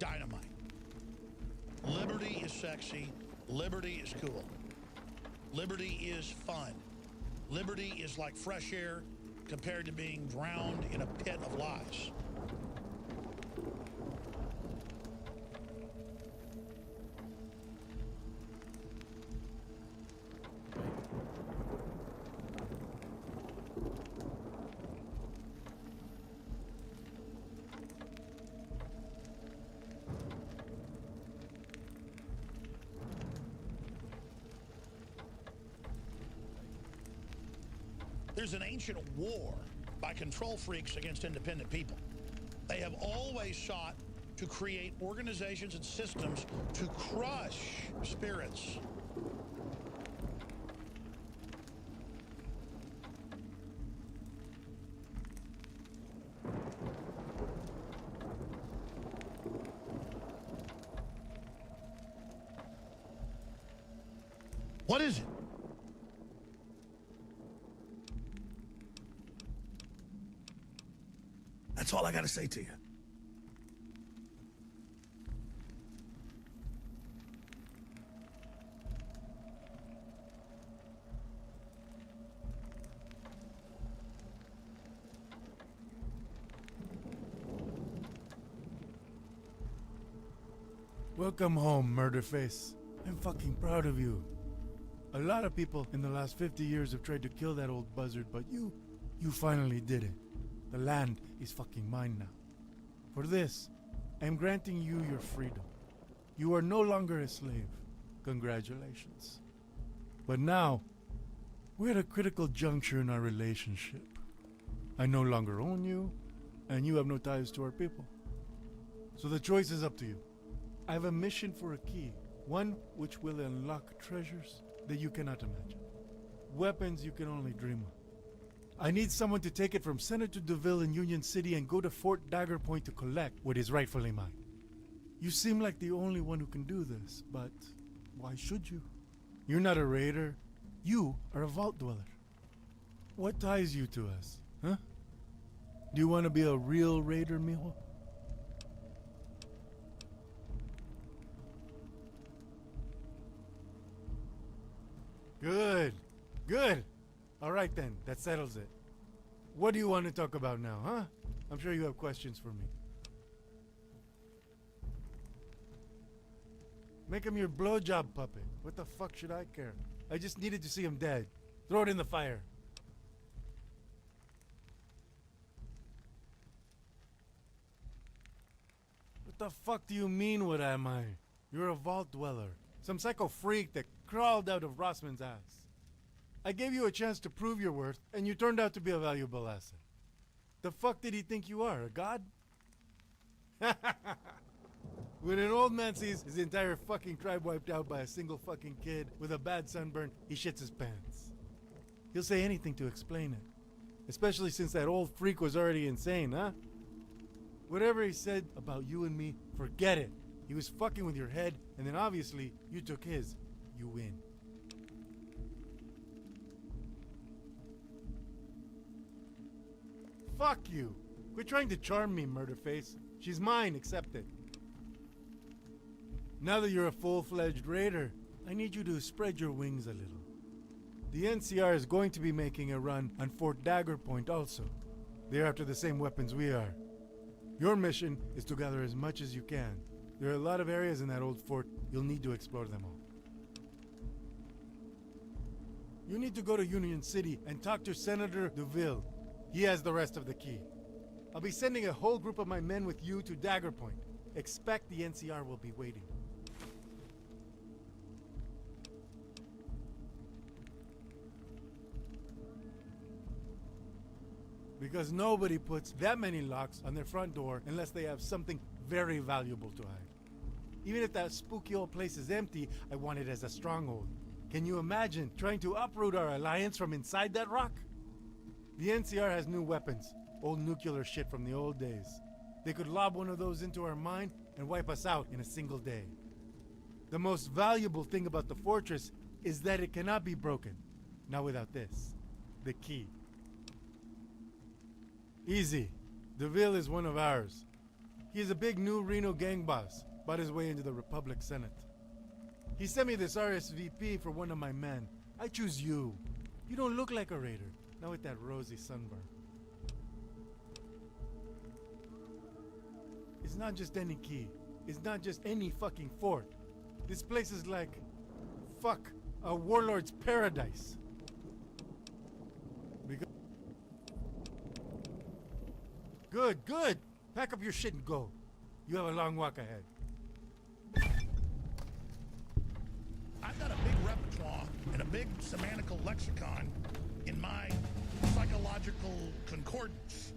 dynamite. Liberty is sexy. Liberty is cool. Liberty is fun. Liberty is like fresh air compared to being drowned in a pit of lies. There's an ancient war by control freaks against independent people. They have always sought to create organizations and systems to crush spirits. What is it? That's all I got to say to you. Welcome home, Murderface. I'm fucking proud of you. A lot of people in the last 50 years have tried to kill that old buzzard, but you finally did it. The land is fucking mine now. For this, I am granting you your freedom. You are no longer a slave. Congratulations. But now, we're at a critical juncture in our relationship. I no longer own you, and you have no ties to our people. So the choice is up to you. I have a mission for a key, one which will unlock treasures that you cannot imagine. Weapons you can only dream of. I need someone to take it from Senator DeVille in Union City and go to Fort Dagger Point to collect what is rightfully mine. You seem like the only one who can do this, but why should you? You're not a raider. You are a vault dweller. What ties you to us, huh? Do you want to be a real raider, mijo? Good. Good. All right then, that settles it. What do you want to talk about now, huh? I'm sure you have questions for me. Make him your blowjob puppet. What the fuck should I care? I just needed to see him dead. Throw it in the fire. What the fuck do you mean, what am I? You're a vault dweller. Some psycho freak that crawled out of Rossman's ass. I gave you a chance to prove your worth, and you turned out to be a valuable asset. The fuck did he think you are, a god? When an old man sees his entire fucking tribe wiped out by a single fucking kid with a bad sunburn, he shits his pants. He'll say anything to explain it. Especially since that old freak was already insane, huh? Whatever he said about you and me, forget it. He was fucking with your head, and then obviously, you took his. You win. Fuck you! Quit trying to charm me, Murderface. She's mine, accept it. Now that you're a full-fledged raider, I need you to spread your wings a little. The NCR is going to be making a run on Fort Dagger Point also. They're after the same weapons we are. Your mission is to gather as much as you can. There are a lot of areas in that old fort. You'll need to explore them all. You need to go to Union City and talk to Senator DeVille. He has the rest of the key. I'll be sending a whole group of my men with you to Dagger Point. Expect the NCR will be waiting. Because nobody puts that many locks on their front door unless they have something very valuable to hide. Even if that spooky old place is empty, I want it as a stronghold. Can you imagine trying to uproot our alliance from inside that rock? The NCR has new weapons, old nuclear shit from the old days. They could lob one of those into our mine and wipe us out in a single day. The most valuable thing about the fortress is that it cannot be broken. Not without this, the key. Easy. DeVille is one of ours. He is a big new Reno gang boss, bought his way into the Republic Senate. He sent me this RSVP for one of my men. I choose you. You don't look like a raider, not with that rosy sunburn. It's not just any key. It's not just any fucking fort. This place is like, fuck, a warlord's paradise. Good, good. Pack up your shit and go. You have a long walk ahead. I've got a big repertoire and a big semantical lexicon in my psychological concordance.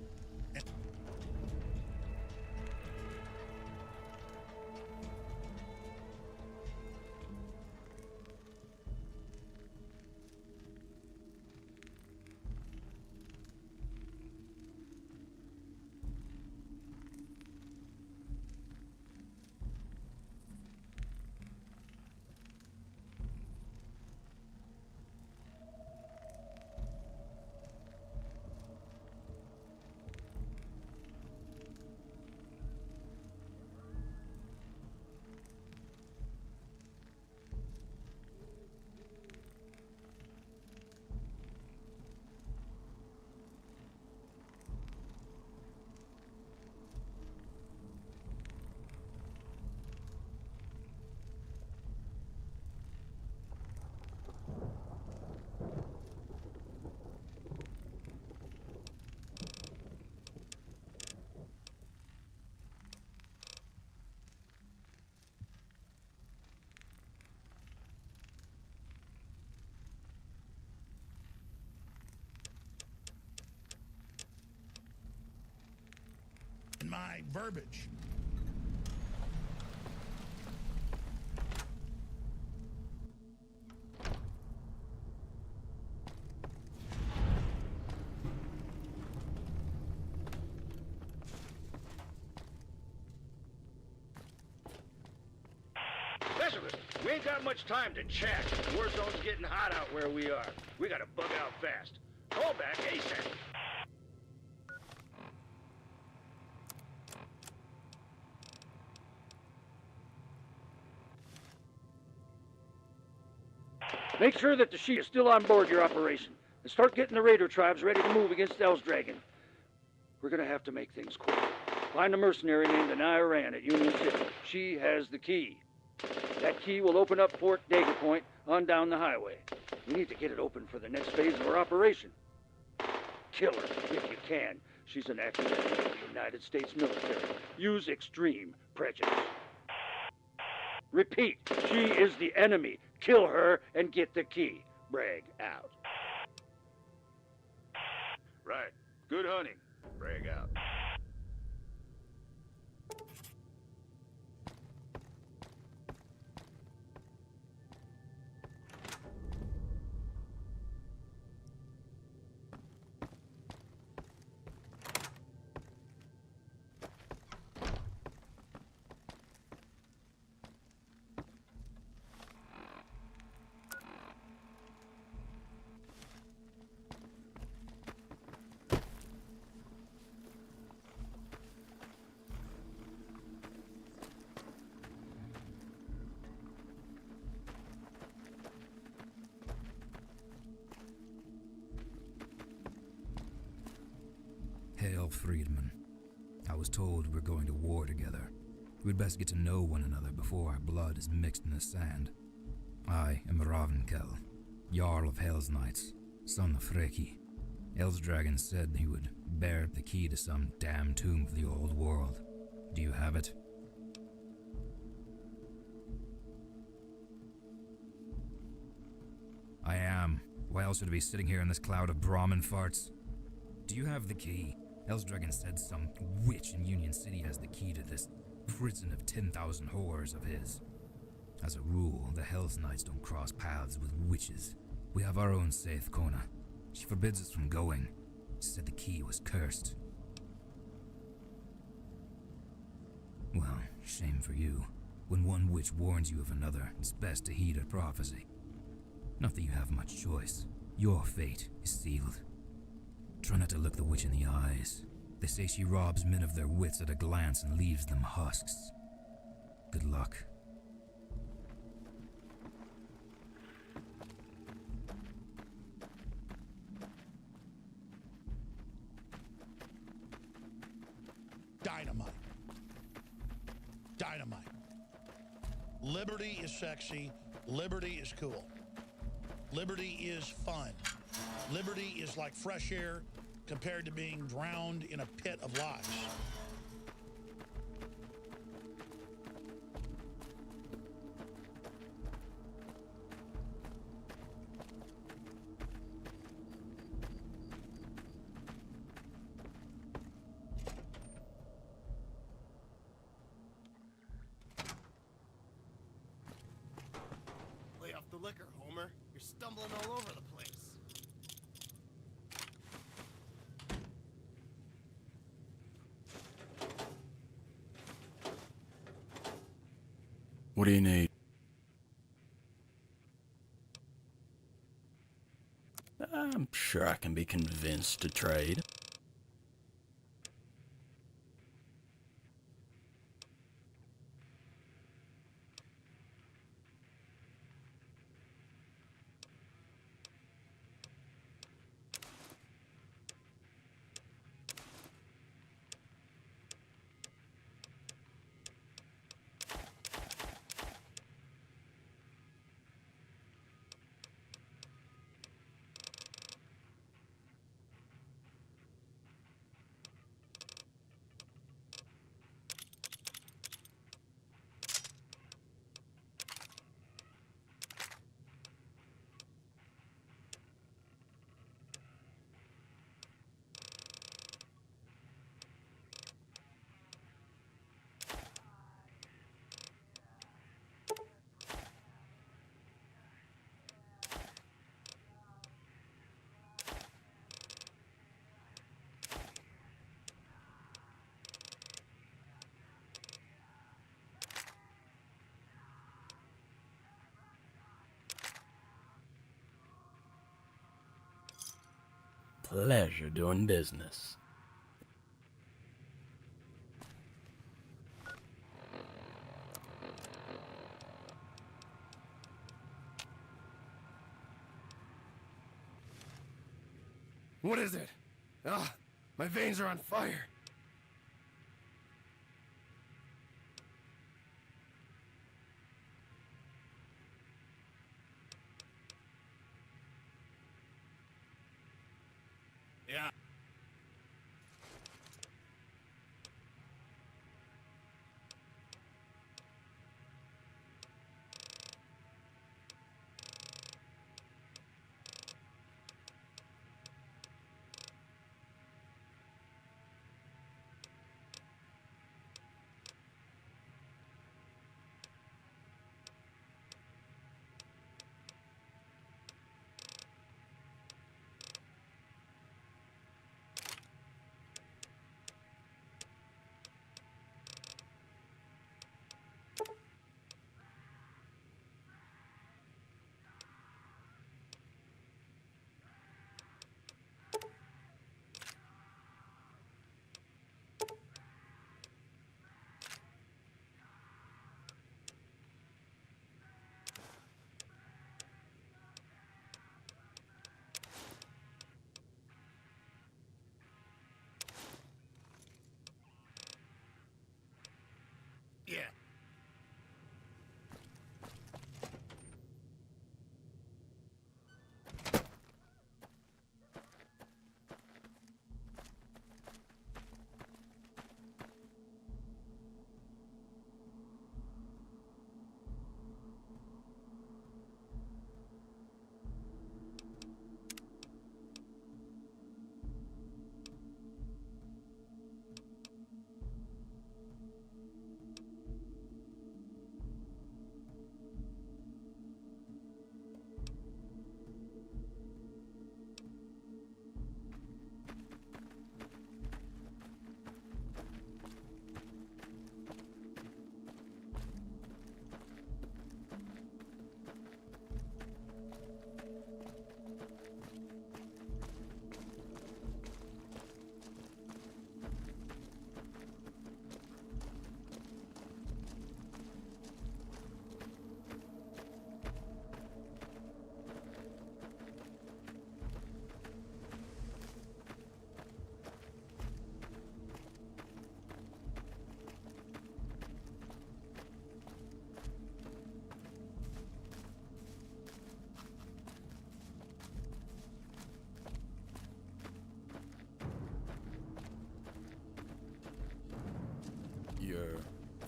My verbiage. Listen, we ain't got much time to chat. The war zone's getting hot out where we are. We gotta bug out fast. Call back ASAP. Make sure that the Shi is still on board your operation, and start getting the raider tribes ready to move against Dragon. We're gonna have to make things quick. Find a mercenary named Anaya Rand at Union City. She has the key. That key will open up Fort Dagger Point on down the highway. We need to get it open for the next phase of our operation. Kill her, if you can. She's an active enemy of the United States military. Use extreme prejudice. Repeat, she is the enemy. Kill her and get the key. Bragg out. Right. Good hunting. Bragg out. Hail, Friedman. I was told we're going to war together. We'd best get to know one another before our blood is mixed in the sand. I am Ravenkel, Jarl of Hell's Knights, son of Freki. Dragon said he would bear the key to some damn tomb of the old world. Do you have it? I am. Why else would I be sitting here in this cloud of Brahmin farts? Do you have the key? Dragon said some witch in Union City has the key to this prison of 10,000 horrors of his. As a rule, the Hell's Knights don't cross paths with witches. We have our own Saith Kona. She forbids us from going. She said the key was cursed. Well, shame for you. When one witch warns you of another, it's best to heed her prophecy. Not that you have much choice. Your fate is sealed. Try not to look the witch in the eyes. They say she robs men of their wits at a glance and leaves them husks. Good luck. Dynamite. Dynamite. Liberty is sexy. Liberty is cool. Liberty is fun. Liberty is like fresh air compared to being drowned in a pit of lies. Lay off the liquor, Homer. You're stumbling all over the place. What do you need? I'm sure I can be convinced to trade. Pleasure doing business. What is it? Ah, my veins are on fire. Yeah.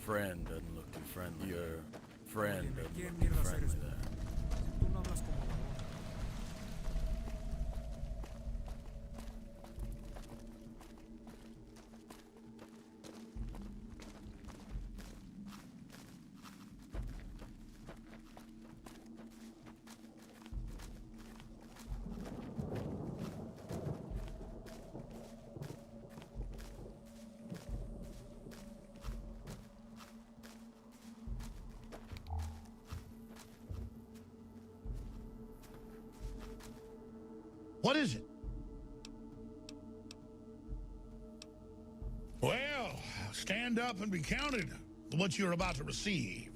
friend doesn't look too friendly. Your friend doesn't look too friendly there. Tú no hablas como varón. What is it? Well, stand up and be counted for what you're about to receive.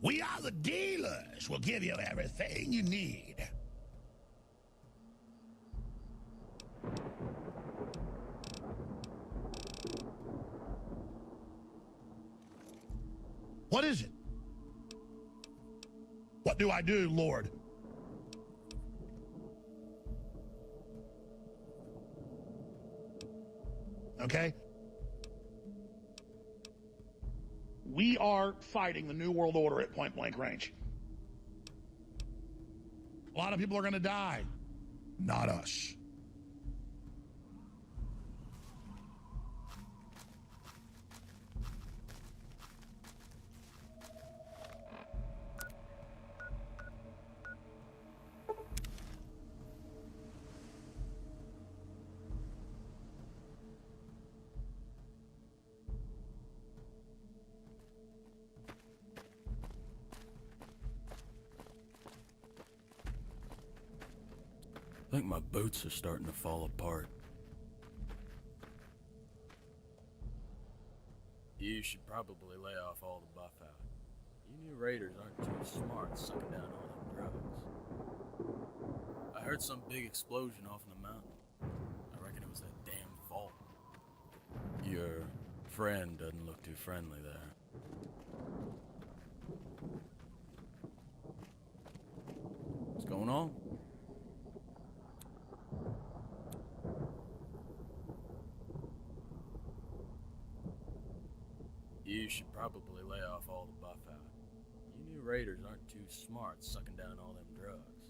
We are the dealers. We'll give you everything you need. What is it? What do I do, Lord? Okay? We are fighting the New World Order at point blank range. A lot of people are going to die. Not us. I think my boots are starting to fall apart. You should probably lay off all the buff out. You new raiders aren't too smart sucking down all them drugs. I heard some big explosion off in the mountain. I reckon it was that damn fault. Your friend doesn't look too friendly there. What's going on? You should probably lay off all the buff out. You new raiders aren't too smart sucking down all them drugs.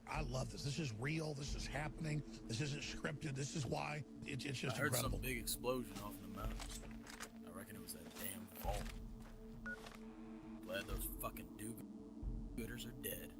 I love this. This is real. This is happening. This isn't scripted. This is why it's just I heard incredible. some big explosion off in the mountain. I reckon it was that damn fault. Glad those fucking do-gooders are dead.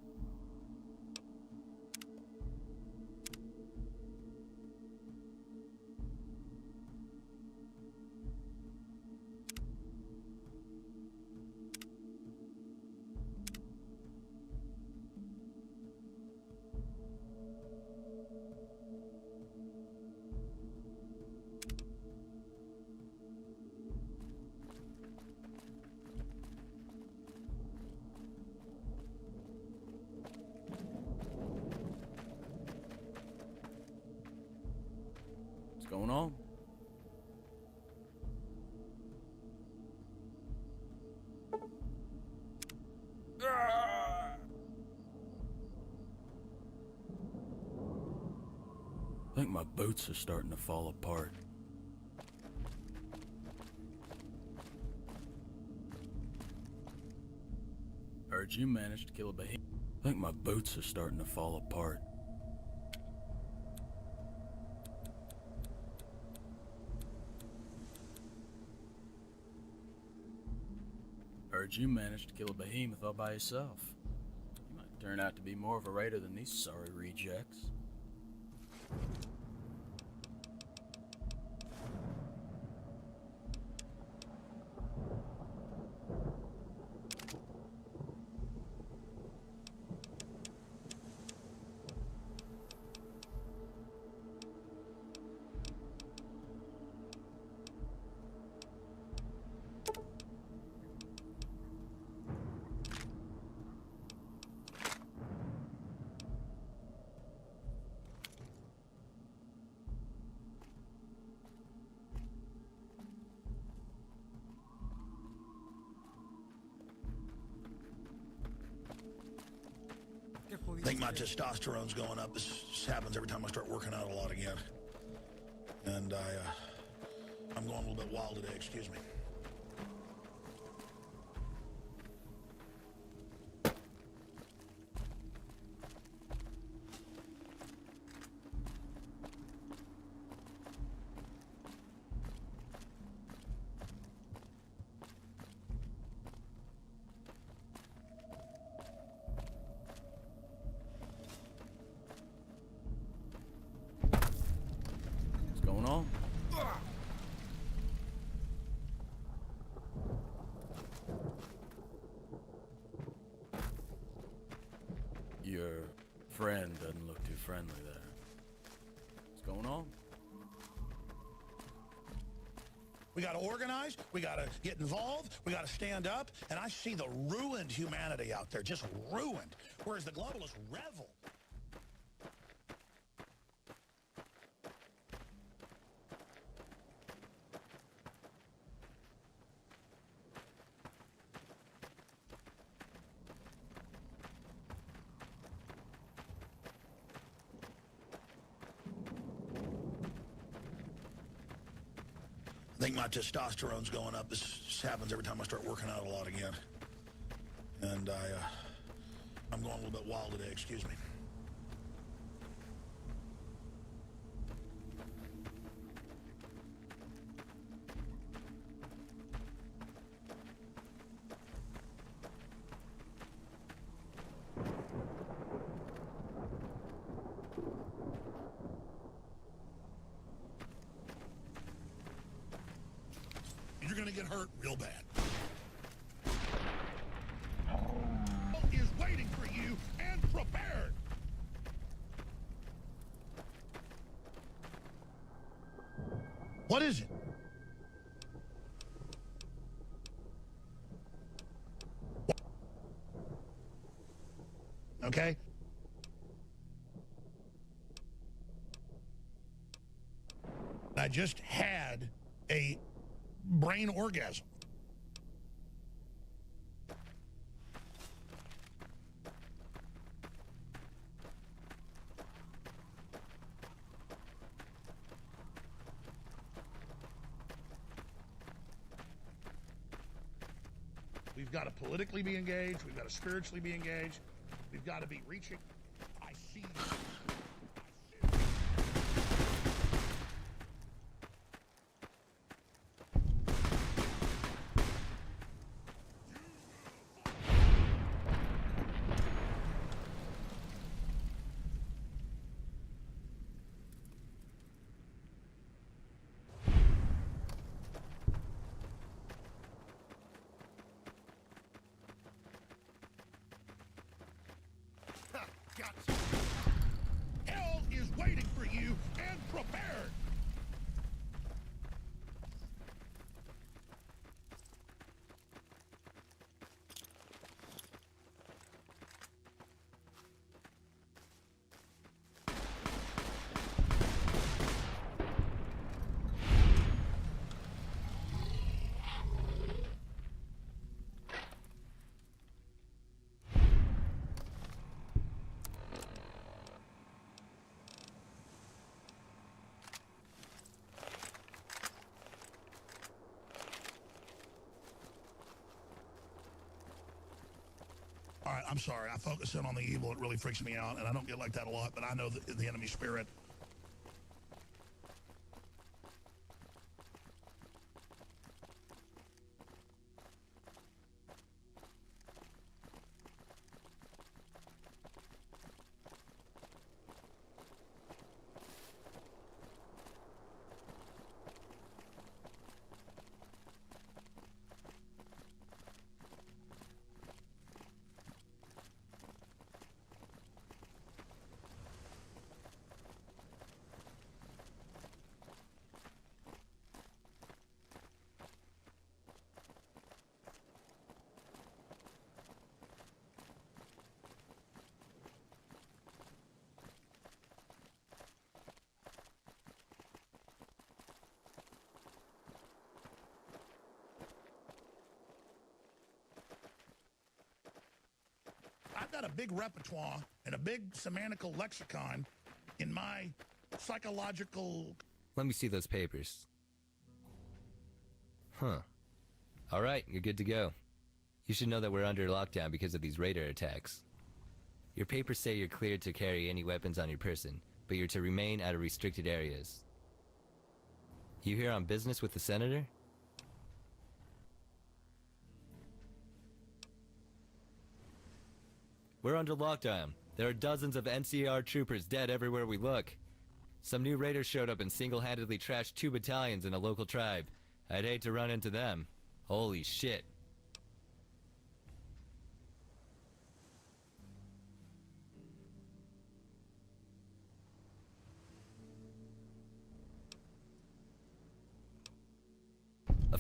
What's going on? I think my boots are starting to fall apart. Heard you managed to kill a behemoth. I think my boots are starting to fall apart. Heard you managed to kill a behemoth all by yourself. You might turn out to be more of a raider than these sorry rejects. I think my testosterone's going up. This happens every time I start working out a lot again. And I'm going a little bit wild today, excuse me. your friend doesn't look too friendly there. What's going on? We got to organize. We got to get involved. We got to stand up. And I see the ruined humanity out there, just ruined. Whereas the globalists revel. I think my testosterone's going up. This happens every time I start working out a lot again. And I'm going a little bit wild today, excuse me. You're gonna get hurt real bad. Is waiting for you and prepared. What is it? Okay. I just had a brain orgasm. We've got to politically be engaged. We've got to spiritually be engaged. We've got to be reaching. I see you. Hell is waiting for you and prepared. All right, I'm sorry. I focus in on the evil. It really freaks me out, and I don't get like that a lot, but I know the enemy spirit. I've got a big repertoire and a big semantical lexicon in my psychological... Let me see those papers. Huh. All right, you're good to go. You should know that we're under lockdown because of these raider attacks. Your papers say you're cleared to carry any weapons on your person, but you're to remain out of restricted areas. You here on business with the senator? We're under lockdown. There are dozens of NCR troopers dead everywhere we look. Some new raiders showed up and single-handedly trashed 2 battalions in a local tribe. I'd hate to run into them. Holy shit.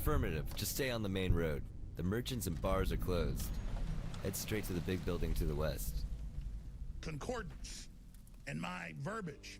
Affirmative. Just stay on the main road. The merchants and bars are closed. Head straight to the big building to the west. Concordance and my verbiage.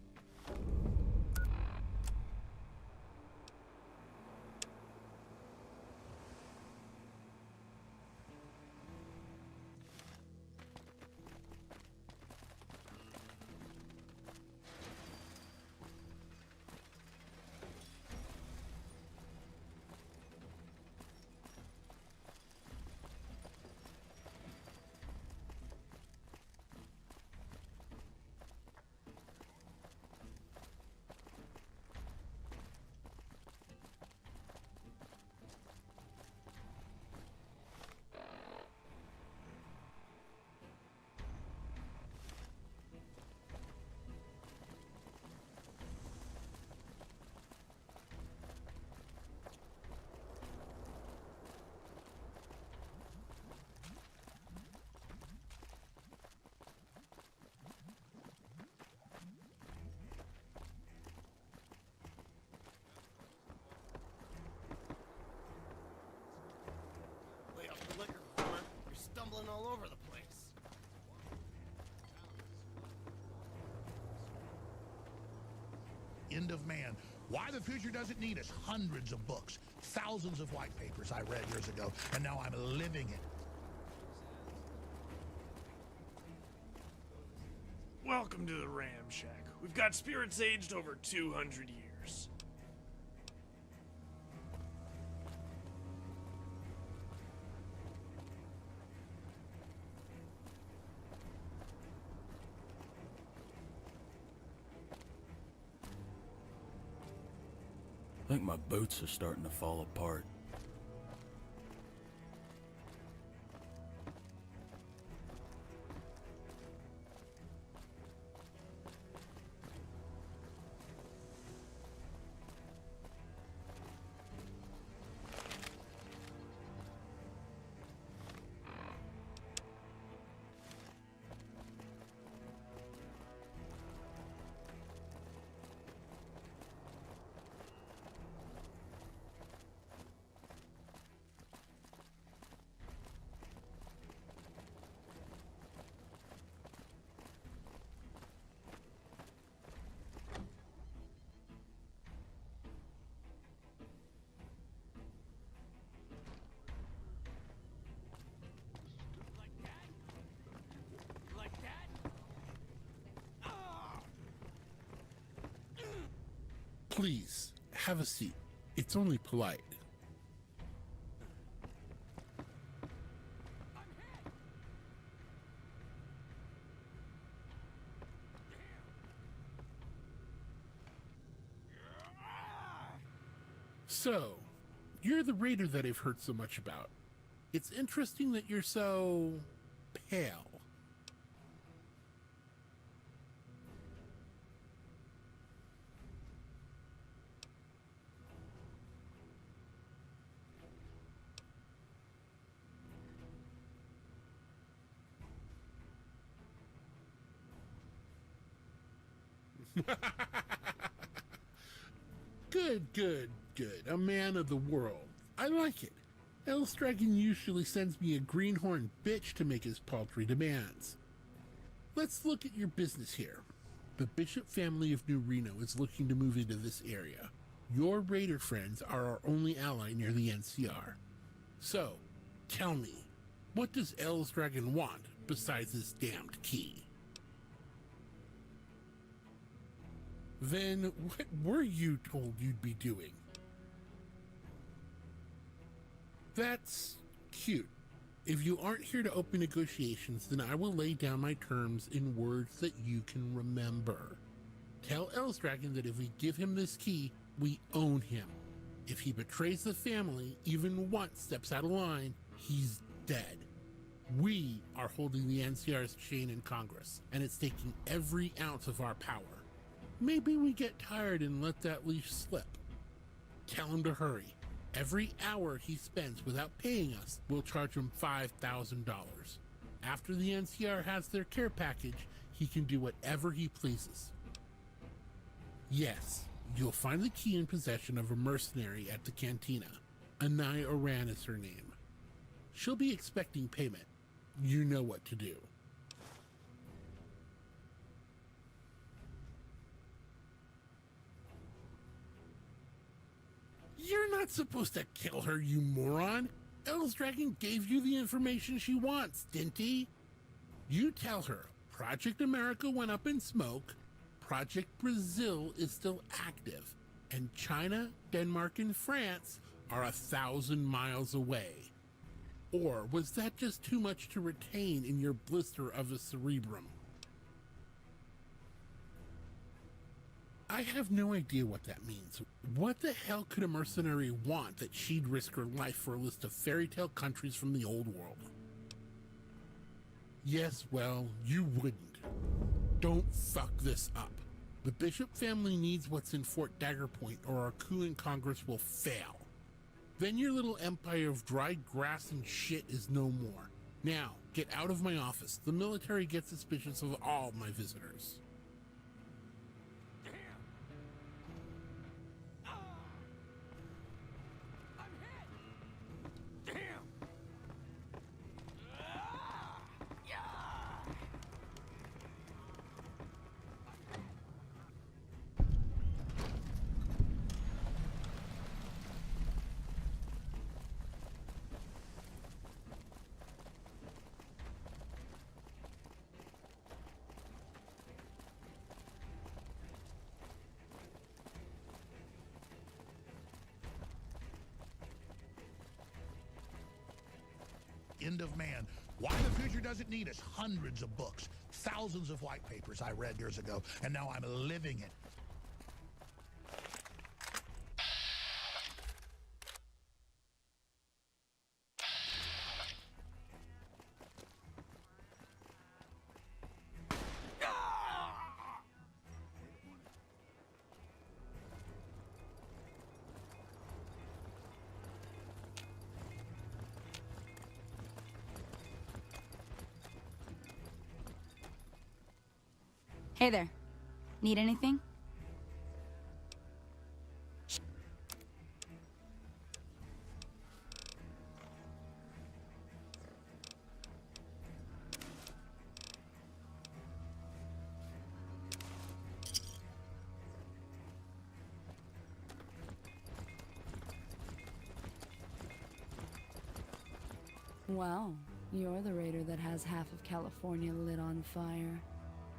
Lay off the liquor, Homer. You're stumbling all over the place. End of man. Why the future doesn't need us. Hundreds of books, thousands of white papers I read years ago, and now I'm living it. Welcome to the Ram Shack. We've got spirits aged over 200 years. I think my boots are starting to fall apart. Please, have a seat. It's only polite. So, you're the raider that I've heard so much about. It's interesting that you're so pale. Good. A man of the world. I like it. Ellis Dragon usually sends me a greenhorn bitch to make his paltry demands. Let's look at your business here. The Bishop family of New Reno is looking to move into this area. Your raider friends are our only ally near the NCR. So, tell me, what does Ellis Dragon want besides this damned key? Then what were you told you'd be doing? That's cute. If you aren't here to open negotiations, then I will lay down my terms in words that you can remember. Tell Ellis Dragon that if we give him this key, we own him. If he betrays the family, even once steps out of line, he's dead. We are holding the NCR's chain in Congress, and it's taking every ounce of our power. Maybe we get tired and let that leash slip. Tell him to hurry. Every hour he spends without paying us, we'll charge him $5,000. After the NCR has their care package, he can do whatever he pleases. Yes, you'll find the key in possession of a mercenary at the cantina. Anai Oran is her name. She'll be expecting payment. You know what to do. You're not supposed to kill her, you moron. El's Dragon gave you the information she wants, didn't he? You tell her Project America went up in smoke, Project Brazil is still active, and China, Denmark, and France are 1,000 miles away. Or was that just too much to retain in your blister of a cerebrum? I have no idea what that means. What the hell could a mercenary want that she'd risk her life for a list of fairy tale countries from the old world? Yes, well, you wouldn't. Don't fuck this up. The Bishop family needs what's in Fort Dagger Point or our coup in Congress will fail. Then your little empire of dried grass and shit is no more. Now, get out of my office. The military gets suspicious of all my visitors. End of man. Why the future doesn't need us. Hundreds of books, thousands of white papers I read years ago, and now I'm living it. Hey there. Need anything? Wow, you're the raider that has half of California lit on fire.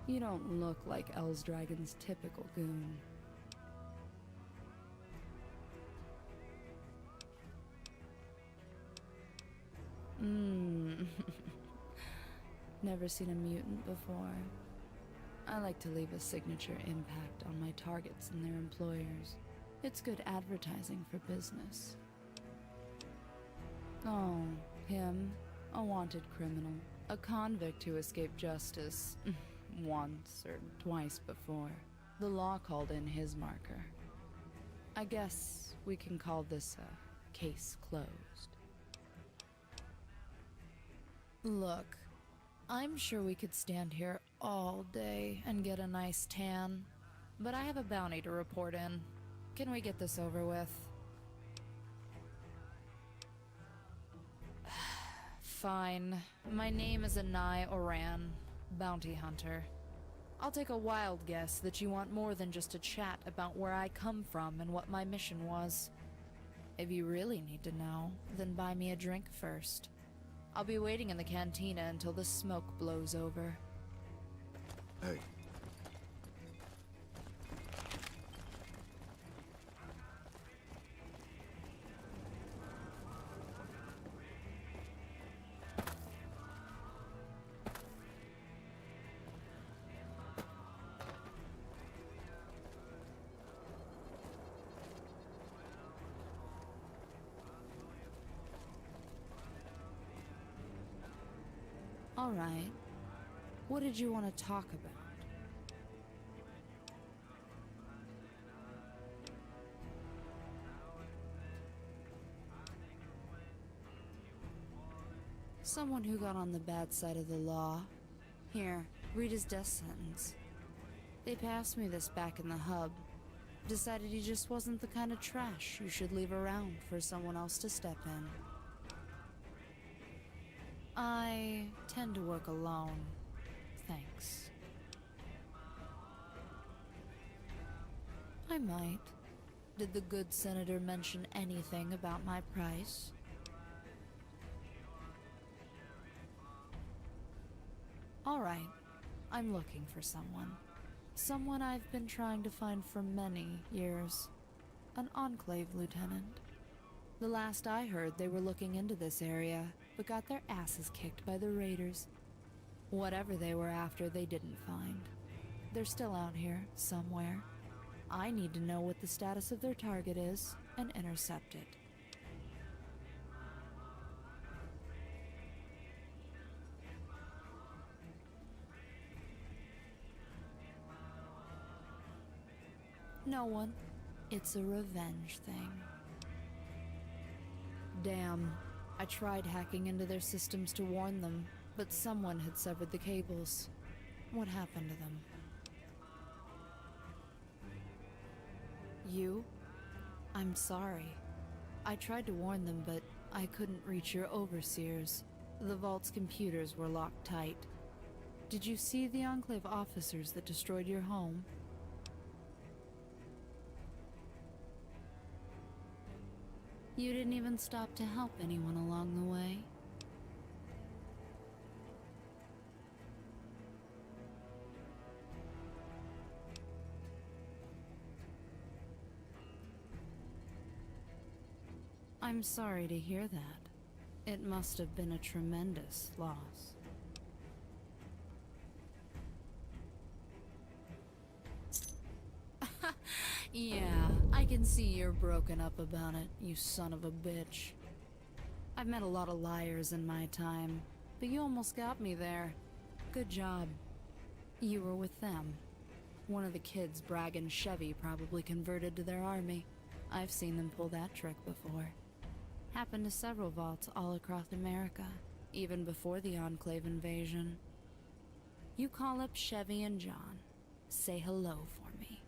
You don't look like El's Dragon's typical goon. Never seen a mutant before. I like to leave a signature impact on my targets and their employers. It's good advertising for business. Oh, him. A wanted criminal. A convict who escaped justice. Once or twice before. The law called in his marker. I guess we can call this a case closed. Look, I'm sure we could stand here all day and get a nice tan, but I have a bounty to report in. Can we get this over with? Fine. My name is Anai Oran. Bounty hunter. I'll take a wild guess that you want more than just a chat about where I come from and what my mission was. If you really need to know, then buy me a drink first. I'll be waiting in the cantina until the smoke blows over. Hey. All right. What did you want to talk about? Someone who got on the bad side of the law. Here, read his death sentence. They passed me this back in the hub. Decided he just wasn't the kind of trash you should leave around for someone else to step in. I tend to work alone. Thanks. I might. Did the good senator mention anything about my price? All right. I'm looking for someone. Someone I've been trying to find for many years. An Enclave lieutenant. The last I heard, they were looking into this area, but got their asses kicked by the raiders. Whatever they were after, they didn't find. They're still out here, somewhere. I need to know what the status of their target is, and intercept it. No one. It's a revenge thing. Damn. I tried hacking into their systems to warn them, but someone had severed the cables. What happened to them? You? I'm sorry. I tried to warn them, but I couldn't reach your overseers. The vault's computers were locked tight. Did you see the Enclave officers that destroyed your home? You didn't even stop to help anyone along the way? I'm sorry to hear that. It must have been a tremendous loss. Yeah, I can see you're broken up about it, you son of a bitch. I've met a lot of liars in my time, but you almost got me there. Good job. You were with them. One of the kids bragging Chevy probably converted to their army. I've seen them pull that trick before. Happened to several vaults all across America, even before the Enclave invasion. You call up Chevy and John. Say hello for me.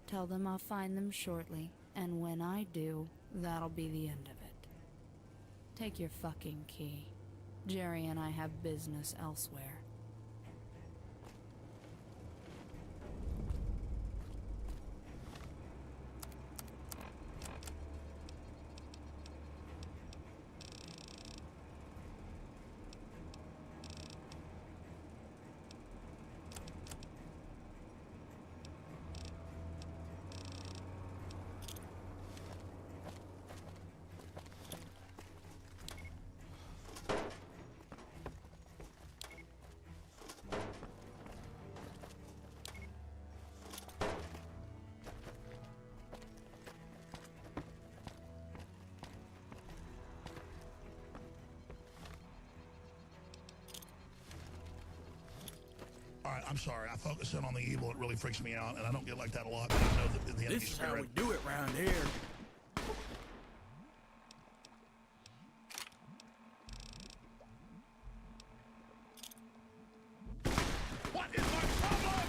Tell them I'll find them shortly, and when I do, that'll be the end of it. Take your fucking key. Jerry and I have business elsewhere. All right, I'm sorry. I focus in on the evil. It really freaks me out, and I don't get like that a lot. But I know that the enemy This is how spirit. we do it round here. What is my problem?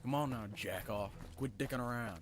Come on now, jack off. Quit dicking around.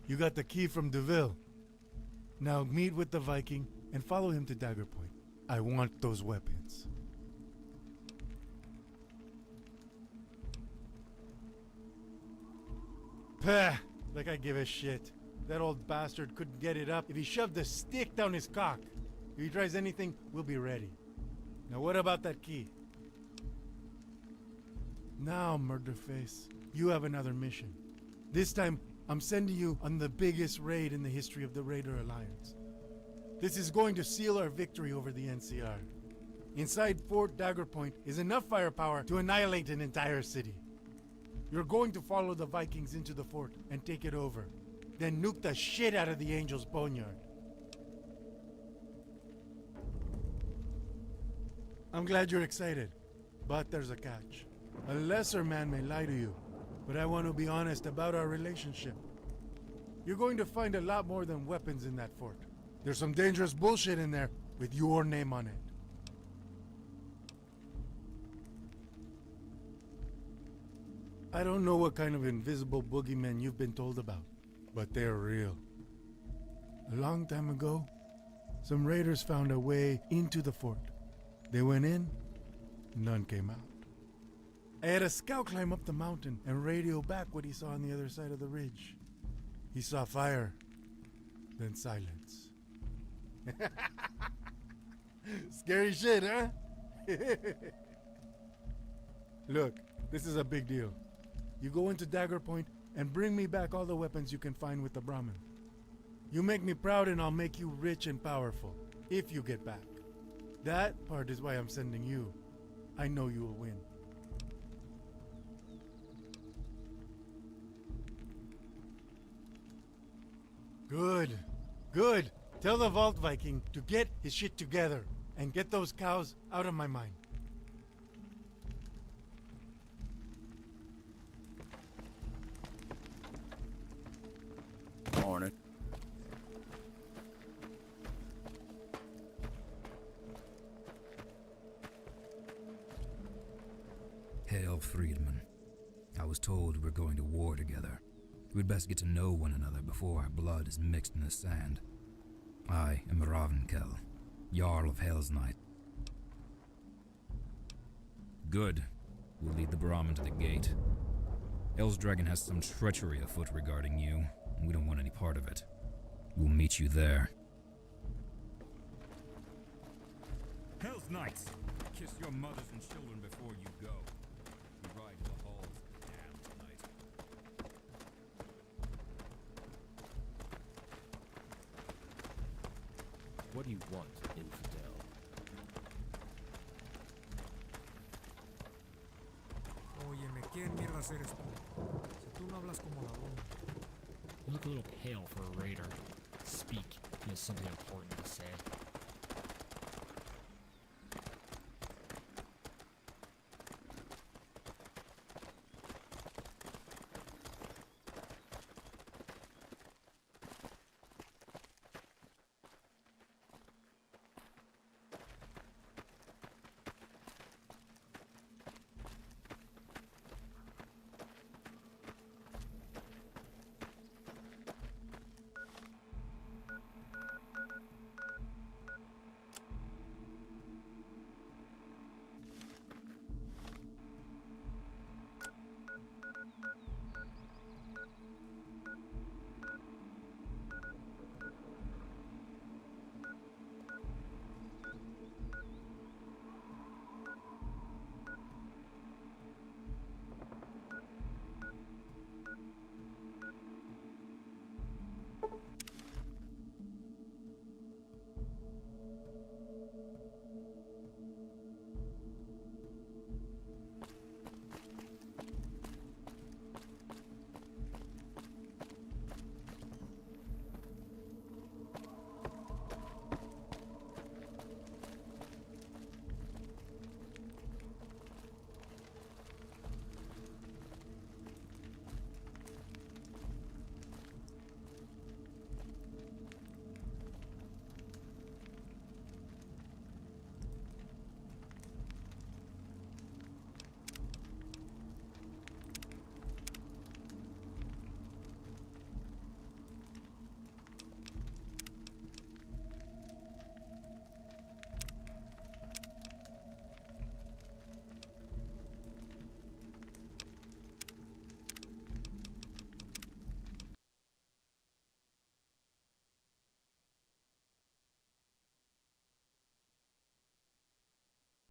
You got the key from DeVille. Now meet with the Viking and follow him to Dagger Point. I want those weapons. Pah! Like I give a shit. That old bastard couldn't get it up if he shoved a stick down his cock. If he tries anything, we'll be ready. Now what about that key? Now, Murderface, you have another mission. This time, I'm sending you on the biggest raid in the history of the Raider Alliance. This is going to seal our victory over the NCR. Inside Fort Dagger Point is enough firepower to annihilate an entire city. You're going to follow the Vikings into the fort and take it over. Then nuke the shit out of the Angels' boneyard. I'm glad you're excited, but there's a catch. A lesser man may lie to you, but I want to be honest about our relationship. You're going to find a lot more than weapons in that fort. There's some dangerous bullshit in there with your name on it. I don't know what kind of invisible boogeymen you've been told about, but they're real. A long time ago, some raiders found a way into the fort. They went in, none came out. I had a scout climb up the mountain and radio back what he saw on the other side of the ridge. He saw fire, then silence. Scary shit, huh? Look, this is a big deal. You go into Dagger Point and bring me back all the weapons you can find with the Brahmin. You make me proud and I'll make you rich and powerful, if you get back. That part is why I'm sending you. I know you will win. Good. Good. Tell the Vault Viking to get his shit together and get those cows out of my mind. Morning. Hail, Friedman. I was told we're going to war together. We'd best get to know one another before our blood is mixed in the sand. I am Ravenkel, Jarl of Hell's Night. Good. We'll lead the Brahmin to the gate. Elsdragon has some treachery afoot regarding you, and we don't want any part of it. We'll meet you there. Hell's Knights! Kiss your mothers and children before you go. We ride to the halls of the damned tonight. What do you want, infidel? Óyeme, ¿quién mierdas eres tú? Si tú no hablas como ladrón. You look a little pale for a raider. Speak. He has something important to say.